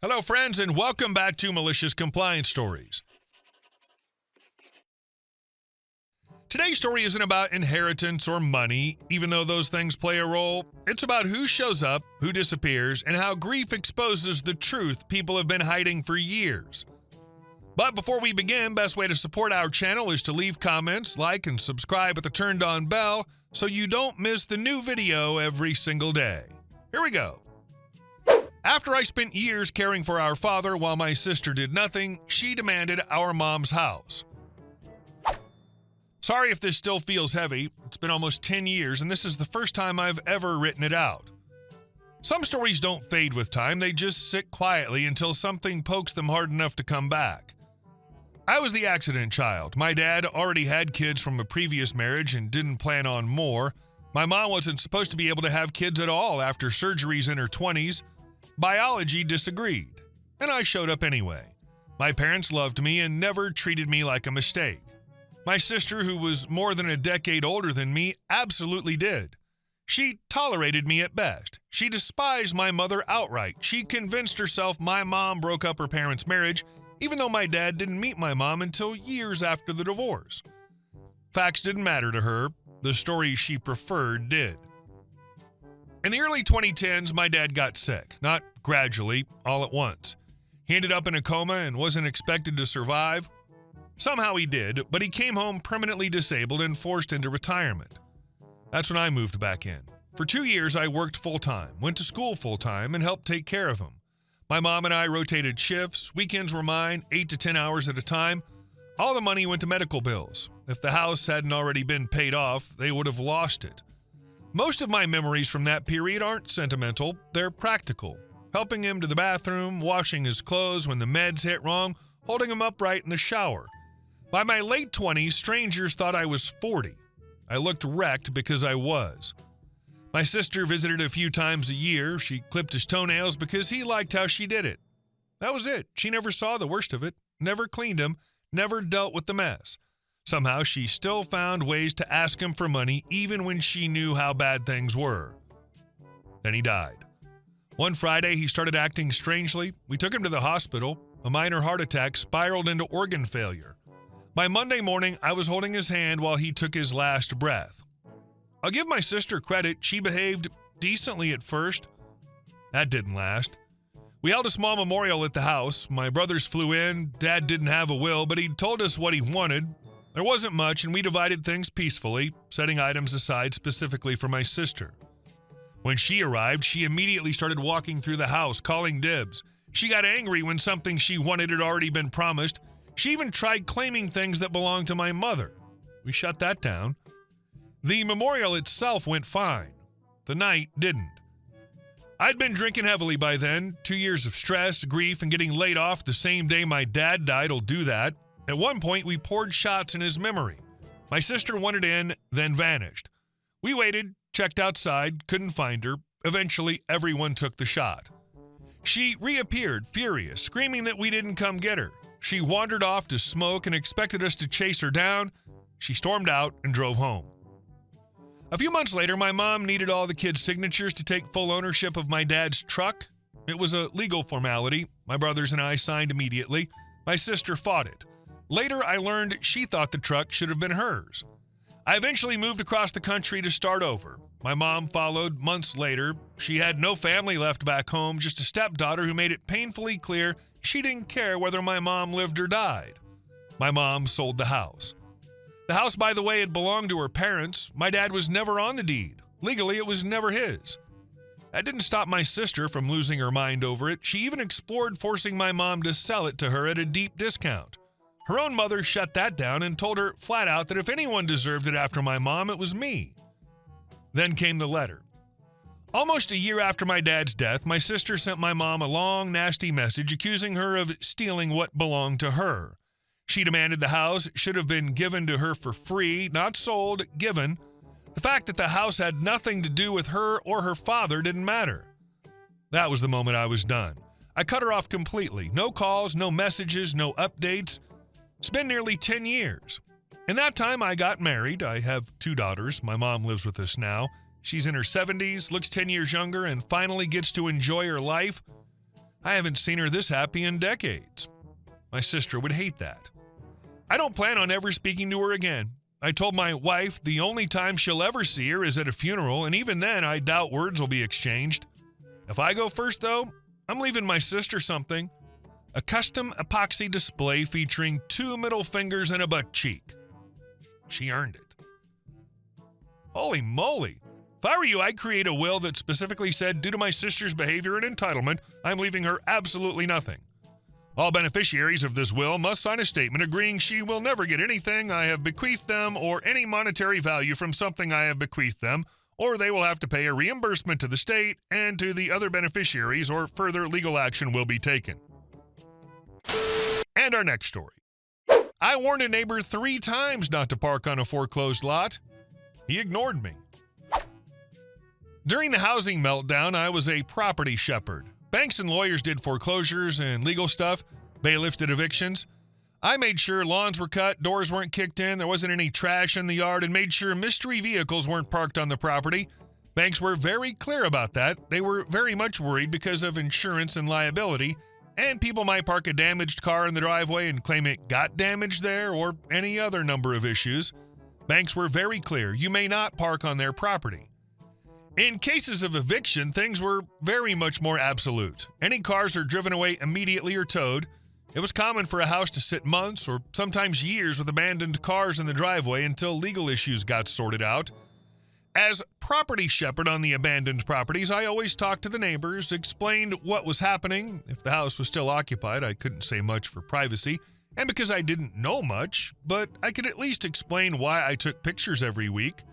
Hello, friends, and welcome back to Malicious Compliance Stories. Today's story isn't about inheritance or money, even though those things play a role. It's about who shows up, who disappears, and how grief exposes the truth people have been hiding for years. But before we begin, best way to support our channel is to leave comments, like, and subscribe with the turned-on bell so you don't miss the new video every single day. Here we go. After I spent years caring for our father while my sister did nothing, she demanded our mom's house. Sorry if this still feels heavy. It's been almost 10 years, and this is the first time I've ever written it out. Some stories don't fade with time, they just sit quietly until something pokes them hard enough to come back. I was the accident child. My dad already had kids from a previous marriage and didn't plan on more. My mom wasn't supposed to be able to have kids at all after surgeries in her 20s. Biology disagreed, and I showed up anyway. My parents loved me and never treated me like a mistake. My sister, who was more than a decade older than me, absolutely did. She tolerated me at best. She despised my mother outright. She convinced herself my mom broke up her parents' marriage, even though my dad didn't meet my mom until years after the divorce. Facts didn't matter to her. The story she preferred did. In the early 2010s, my dad got sick, not gradually, all at once. He ended up in a coma and wasn't expected to survive. Somehow he did, but he came home permanently disabled and forced into retirement. That's when I moved back in. For 2 years, I worked full-time, went to school full-time, and helped take care of him. My mom and I rotated shifts. Weekends were mine, 8 to 10 hours at a time. All the money went to medical bills. If the house hadn't already been paid off, they would have lost it. Most of my memories from that period aren't sentimental, they're practical. Helping him to the bathroom, washing his clothes when the meds hit wrong, holding him upright in the shower. By my late 20s, strangers thought I was 40. I looked wrecked because I was. My sister visited a few times a year. She clipped his toenails because he liked how she did it. That was it. She never saw the worst of it, never cleaned him, never dealt with the mess. Somehow, she still found ways to ask him for money even when she knew how bad things were. Then he died. One Friday, he started acting strangely. We took him to the hospital. A minor heart attack spiraled into organ failure. By Monday morning, I was holding his hand while he took his last breath. I'll give my sister credit. She behaved decently at first. That didn't last. We held a small memorial at the house. My brothers flew in. Dad didn't have a will, but he told us what he wanted. There wasn't much, and we divided things peacefully, setting items aside specifically for my sister. When she arrived, she immediately started walking through the house, calling dibs. She got angry when something she wanted had already been promised. She even tried claiming things that belonged to my mother. We shut that down. The memorial itself went fine. The night didn't. I'd been drinking heavily by then. 2 years of stress, grief, and getting laid off the same day my dad died will do that. At one point, we poured shots in his memory. My sister wanted in, then vanished. We waited, checked outside, couldn't find her. Eventually, everyone took the shot. She reappeared, furious, screaming that we didn't come get her. She wandered off to smoke and expected us to chase her down. She stormed out and drove home. A few months later, my mom needed all the kids' signatures to take full ownership of my dad's truck. It was a legal formality. My brothers and I signed immediately. My sister fought it. Later, I learned she thought the truck should have been hers. I eventually moved across the country to start over. My mom followed months later. She had no family left back home, just a stepdaughter who made it painfully clear she didn't care whether my mom lived or died. My mom sold the house. The house, by the way, had belonged to her parents. My dad was never on the deed. Legally, it was never his. That didn't stop my sister from losing her mind over it. She even explored forcing my mom to sell it to her at a deep discount. Her own mother shut that down and told her flat out that if anyone deserved it after my mom, it was me. Then came the letter. Almost a year after my dad's death, my sister sent my mom a long, nasty message accusing her of stealing what belonged to her. She demanded the house should have been given to her for free, not sold, given. The fact that the house had nothing to do with her or her father didn't matter. That was the moment I was done. I cut her off completely. No calls, no messages, no updates. It's been nearly 10 years. In that time, I got married. I have 2 daughters. My mom lives with us now. She's in her 70s, looks 10 years younger, and finally gets to enjoy her life. I haven't seen her this happy in decades. My sister would hate that. I don't plan on ever speaking to her again. I told my wife the only time she'll ever see her is at a funeral, and even then I doubt words will be exchanged. If I go first, though, I'm leaving my sister something. A custom epoxy display featuring 2 middle fingers and a butt cheek. She earned it. Holy moly. If I were you, I'd create a will that specifically said, due to my sister's behavior and entitlement, I'm leaving her absolutely nothing. All beneficiaries of this will must sign a statement agreeing she will never get anything I have bequeathed them or any monetary value from something I have bequeathed them, or they will have to pay a reimbursement to the state and to the other beneficiaries, or further legal action will be taken. And our next story. I warned a neighbor 3 times not to park on a foreclosed lot. He ignored me. During the housing meltdown, I was a property shepherd. Banks and lawyers did foreclosures and legal stuff. Bailiffs did evictions. I made sure lawns were cut, doors weren't kicked in, there wasn't any trash in the yard, and made sure mystery vehicles weren't parked on the property. Banks were very clear about that. They were very much worried because of insurance and liability, and people might park a damaged car in the driveway and claim it got damaged there, or any other number of issues. Banks were very clear. You may not park on their property. In cases of eviction, things were very much more absolute. Any cars are driven away immediately or towed. It was common for a house to sit months or sometimes years with abandoned cars in the driveway until legal issues got sorted out. As property shepherd on the abandoned properties, I always talked to the neighbors, explained what was happening. If the house was still occupied, I couldn't say much for privacy, and because I didn't know much, but I could at least explain why I took pictures every week.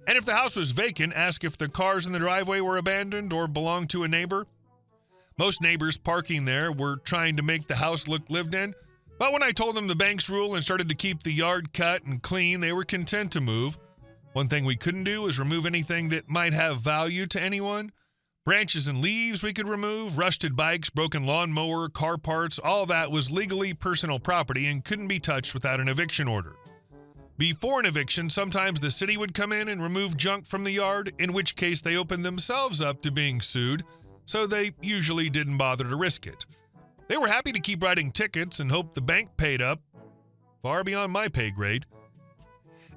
And if the house was vacant, ask if the cars in the driveway were abandoned or belonged to a neighbor. Most neighbors parking there were trying to make the house look lived in, but when I told them the bank's rule and started to keep the yard cut and clean, they were content to move. One thing we couldn't do was remove anything that might have value to anyone. Branches and leaves we could remove, rusted bikes, broken lawnmower, car parts, all that was legally personal property and couldn't be touched without an eviction order. Before an eviction, sometimes the city would come in and remove junk from the yard, in which case they opened themselves up to being sued, so they usually didn't bother to risk it. They were happy to keep writing tickets and hope the bank paid up, far beyond my pay grade.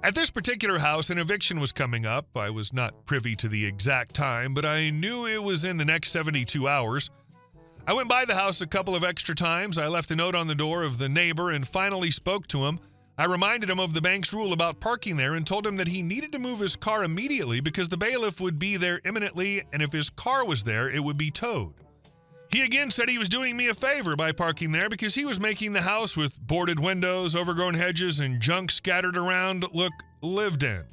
At this particular house, an eviction was coming up. I was not privy to the exact time, but I knew it was in the next 72 hours. I went by the house a couple of extra times. I left a note on the door of the neighbor and finally spoke to him. I reminded him of the bank's rule about parking there and told him that he needed to move his car immediately because the bailiff would be there imminently, and if his car was there, it would be towed. He again said he was doing me a favor by parking there because he was making the house with boarded windows, overgrown hedges, and junk scattered around look lived in.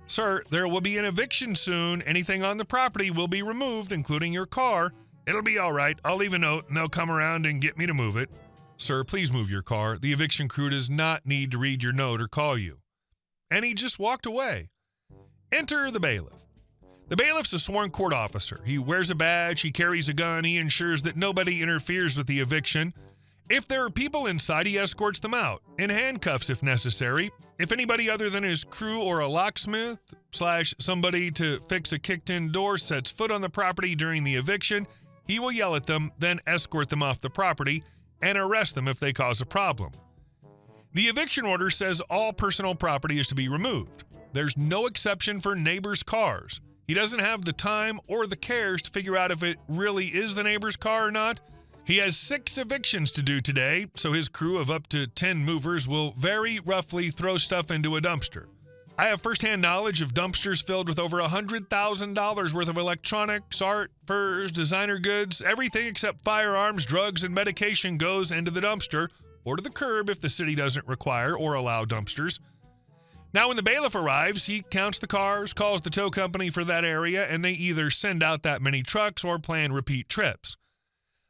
Sir, there will be an eviction soon. Anything on the property will be removed, including your car. It'll be all right. I'll leave a note, and they'll come around and get me to move it. Sir, please move your car. The eviction crew does not need to read your note or call you. And he just walked away. Enter the bailiff. The bailiff's a sworn court officer. He wears a badge, he carries a gun, he ensures that nobody interferes with the eviction. If there are people inside, he escorts them out, in handcuffs if necessary. If anybody other than his crew or a locksmith / somebody to fix a kicked-in door sets foot on the property during the eviction, he will yell at them, then escort them off the property, and arrest them if they cause a problem. The eviction order says all personal property is to be removed. There's no exception for neighbors' cars. He doesn't have the time or the cares to figure out if it really is the neighbor's car or not. He has 6 evictions to do today, so his crew of up to 10 movers will very roughly throw stuff into a dumpster. I have firsthand knowledge of dumpsters filled with over $100,000 worth of electronics, art, furs, designer goods. Everything except firearms, drugs, and medication goes into the dumpster, or to the curb if the city doesn't require or allow dumpsters. Now, when the bailiff arrives, he counts the cars, calls the tow company for that area, and they either send out that many trucks or plan repeat trips.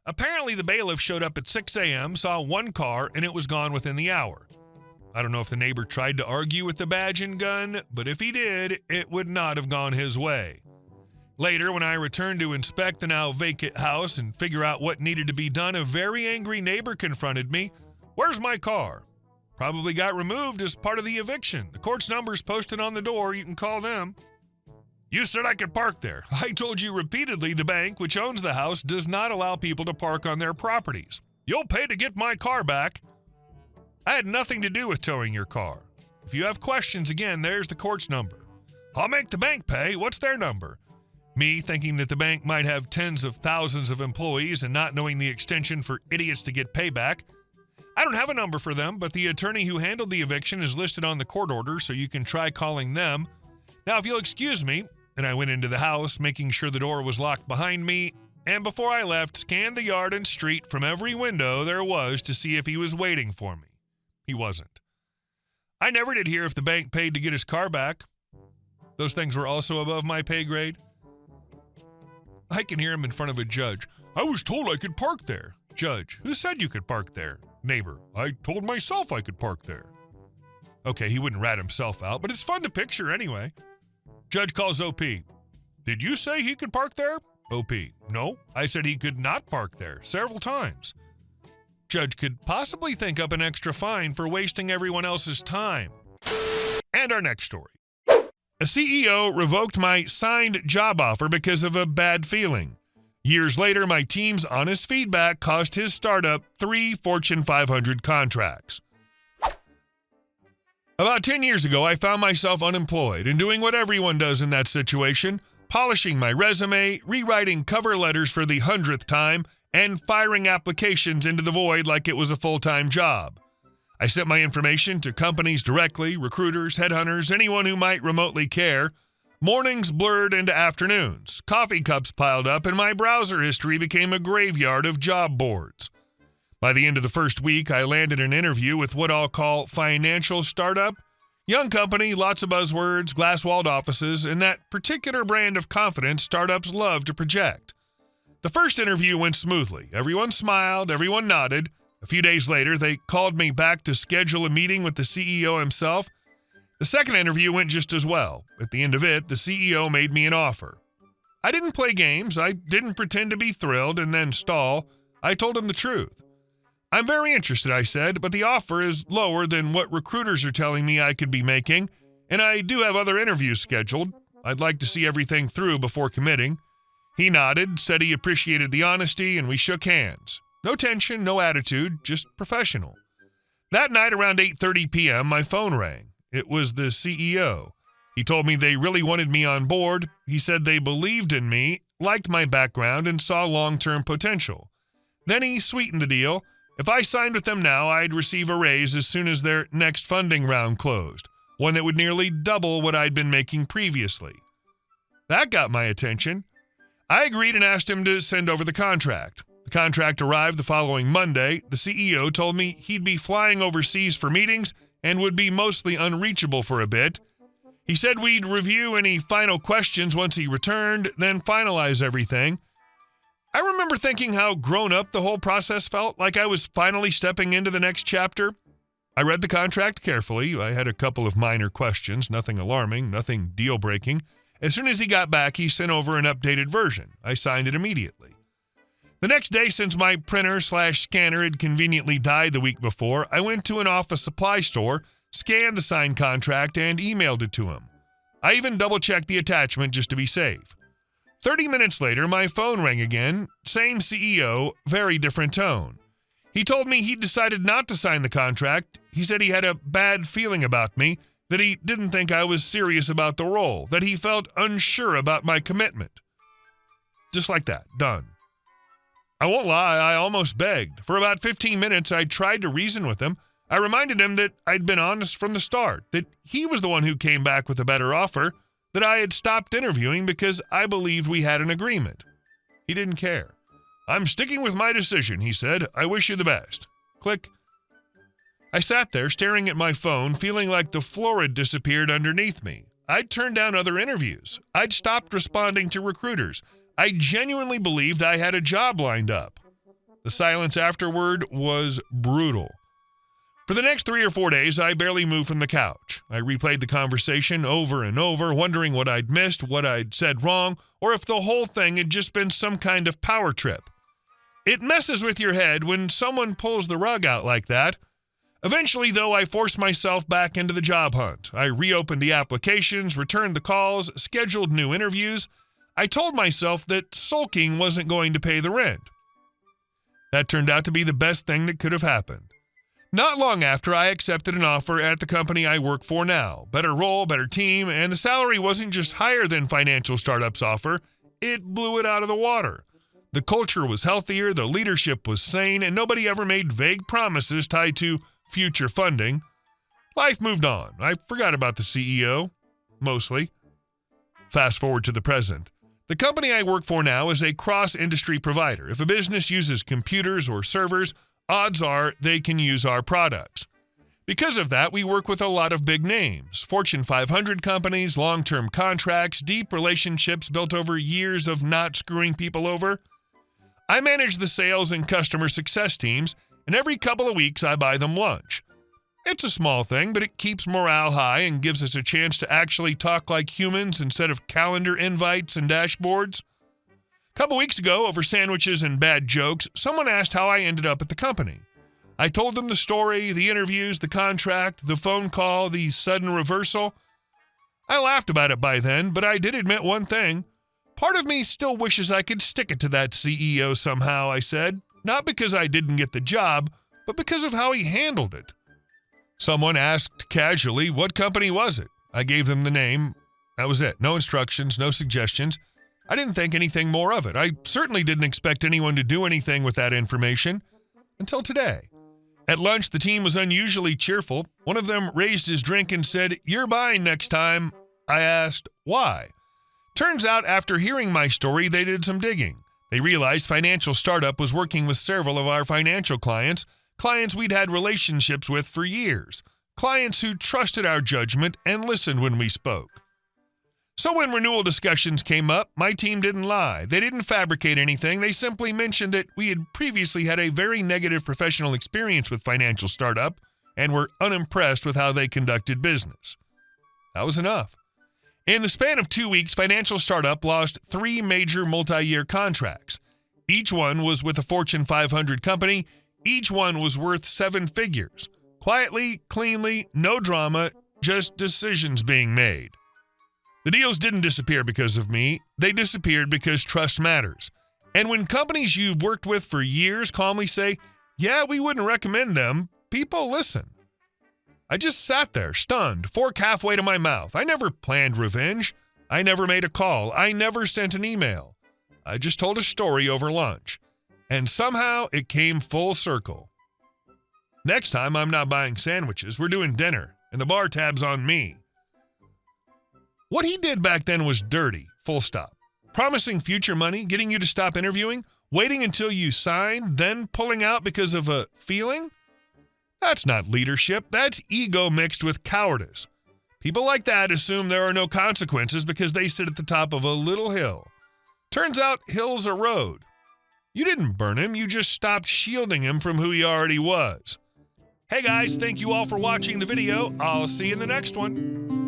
Apparently, the bailiff showed up at 6 a.m., saw 1 car, and it was gone within the hour. I don't know if the neighbor tried to argue with the badge and gun, but if he did, it would not have gone his way. Later, when I returned to inspect the now vacant house and figure out what needed to be done, a very angry neighbor confronted me. "Where's my car?" "Probably got removed as part of the eviction. The court's number's posted on the door. You can call them." You said I could park there. I told you repeatedly the bank, which owns the house, does not allow people to park on their properties. You'll pay to get my car back. I had nothing to do with towing your car. If you have questions, again, there's the court's number. I'll make the bank pay. What's their number? Me thinking that the bank might have tens of thousands of employees and not knowing the extension for idiots to get payback. I don't have a number for them, but the attorney who handled the eviction is listed on the court order, so you can try calling them. Now, if you'll excuse me, and I went into the house, making sure the door was locked behind me, and before I left, scanned the yard and street from every window there was to see if he was waiting for me. He wasn't. I never did hear if the bank paid to get his car back. Those things were also above my pay grade. I can hear him in front of a judge. I was told I could park there. Judge, who said you could park there? Neighbor, I told myself I could park there. Okay, he wouldn't rat himself out, but it's fun to picture anyway. Judge calls OP. Did you say he could park there? OP, no, I said he could not park there several times. Judge could possibly think up an extra fine for wasting everyone else's time. And our next story. A CEO revoked my signed job offer because of a bad feeling. Years later, my team's honest feedback cost his startup 3 Fortune 500 contracts. About 10 years ago, I found myself unemployed and doing what everyone does in that situation, polishing my resume, rewriting cover letters for the 100th time, and firing applications into the void like it was a full-time job. I sent my information to companies directly, recruiters, headhunters, anyone who might remotely care. Mornings blurred into afternoons, coffee cups piled up, and my browser history became a graveyard of job boards. By the end of the first week, I landed an interview with what I'll call financial startup. Young company, lots of buzzwords, glass-walled offices, and that particular brand of confidence startups love to project. The first interview went smoothly. Everyone smiled, everyone nodded. A few days later, they called me back to schedule a meeting with the CEO himself. The second interview went just as well. At the end of it, the CEO made me an offer. I didn't play games. I didn't pretend to be thrilled and then stall. I told him the truth. I'm very interested, I said, but the offer is lower than what recruiters are telling me I could be making, and I do have other interviews scheduled. I'd like to see everything through before committing. He nodded, said he appreciated the honesty, and we shook hands. No tension, no attitude, just professional. That night around 8:30 p.m., my phone rang. It was the CEO. He told me they really wanted me on board. He said they believed in me, liked my background, and saw long-term potential. Then he sweetened the deal. If I signed with them now, I'd receive a raise as soon as their next funding round closed, one that would nearly double what I'd been making previously. That got my attention. I agreed and asked him to send over the contract. The contract arrived the following Monday. The CEO told me he'd be flying overseas for meetings and would be mostly unreachable for a bit. He said we'd review any final questions once he returned, then finalize everything. I remember thinking how grown up the whole process felt, like I was finally stepping into the next chapter. I read the contract carefully. I had a couple of minor questions, nothing alarming, nothing deal-breaking. As soon as he got back, he sent over an updated version. I signed it immediately. The next day, since my printer/scanner had conveniently died the week before, I went to an office supply store, scanned the signed contract, and emailed it to him. I even double-checked the attachment just to be safe. 30 minutes later, my phone rang again. Same CEO, very different tone. He told me he'd decided not to sign the contract. He said he had a bad feeling about me, that he didn't think I was serious about the role, that he felt unsure about my commitment. Just like that, done. I won't lie, I almost begged. For about 15 minutes, I tried to reason with him. I reminded him that I'd been honest from the start, that he was the one who came back with a better offer, that I had stopped interviewing because I believed we had an agreement. He didn't care. I'm sticking with my decision, he said. I wish you the best. Click. I sat there staring at my phone, feeling like the floor had disappeared underneath me. I'd turned down other interviews. I'd stopped responding to recruiters. I genuinely believed I had a job lined up. The silence afterward was brutal. For the next 3 or 4 days, I barely moved from the couch. I replayed the conversation over and over, wondering what I'd missed, what I'd said wrong, or if the whole thing had just been some kind of power trip. It messes with your head when someone pulls the rug out like that. Eventually, though, I forced myself back into the job hunt. I reopened the applications, returned the calls, scheduled new interviews. I told myself that sulking wasn't going to pay the rent. That turned out to be the best thing that could have happened. Not long after, I accepted an offer at the company I work for now. Better role, better team, and the salary wasn't just higher than Financial Startup's offer, it blew it out of the water. The culture was healthier, the leadership was sane, and nobody ever made vague promises tied to future funding. Life moved on. I forgot about the CEO, mostly. Fast forward to the present. The company I work for now is a cross-industry provider. If a business uses computers or servers, odds are they can use our products. Because of that, we work with a lot of big names, Fortune 500 companies, long-term contracts, deep relationships built over years of not screwing people over. I manage the sales and customer success teams, and every couple of weeks I buy them lunch. It's a small thing, but it keeps morale high and gives us a chance to actually talk like humans instead of calendar invites and dashboards. A couple weeks ago, over sandwiches and bad jokes, someone asked how I ended up at the company. I told them the story, the interviews, the contract, the phone call, the sudden reversal. I laughed about it by then, but I did admit one thing. Part of me still wishes I could stick it to that CEO somehow, I said. Not because I didn't get the job, but because of how he handled it. Someone asked casually, what company was it? I gave them the name. That was it. No instructions, no suggestions. I didn't think anything more of it. I certainly didn't expect anyone to do anything with that information until today. At lunch, the team was unusually cheerful. One of them raised his drink and said, "You're buying next time." I asked, why? Turns out, after hearing my story, they did some digging. They realized Financial Startup was working with several of our financial clients we'd had relationships with for years, clients who trusted our judgment and listened when we spoke. So when renewal discussions came up, my team didn't lie. They didn't fabricate anything. They simply mentioned that we had previously had a very negative professional experience with Financial Startup and were unimpressed with how they conducted business. That was enough. In the span of 2 weeks, Financial Startup lost 3 major multi-year contracts. Each one was with a Fortune 500 company. Each one was worth 7 figures. Quietly, cleanly, no drama, just decisions being made. The deals didn't disappear because of me. They disappeared because trust matters. And when companies you've worked with for years calmly say, "Yeah, we wouldn't recommend them," people listen. I just sat there, stunned, fork halfway to my mouth. I never planned revenge. I never made a call. I never sent an email. I just told a story over lunch. And somehow it came full circle. Next time, I'm not buying sandwiches. We're doing dinner, and the bar tab's on me. What he did back then was dirty, full stop. Promising future money, getting you to stop interviewing, waiting until you signed, then pulling out because of a feeling? That's not leadership. That's ego mixed with cowardice. People like that assume there are no consequences because they sit at the top of a little hill. Turns out hills erode. You didn't burn him, you just stopped shielding him from who he already was. Hey guys, thank you all for watching the video. I'll see you in the next one.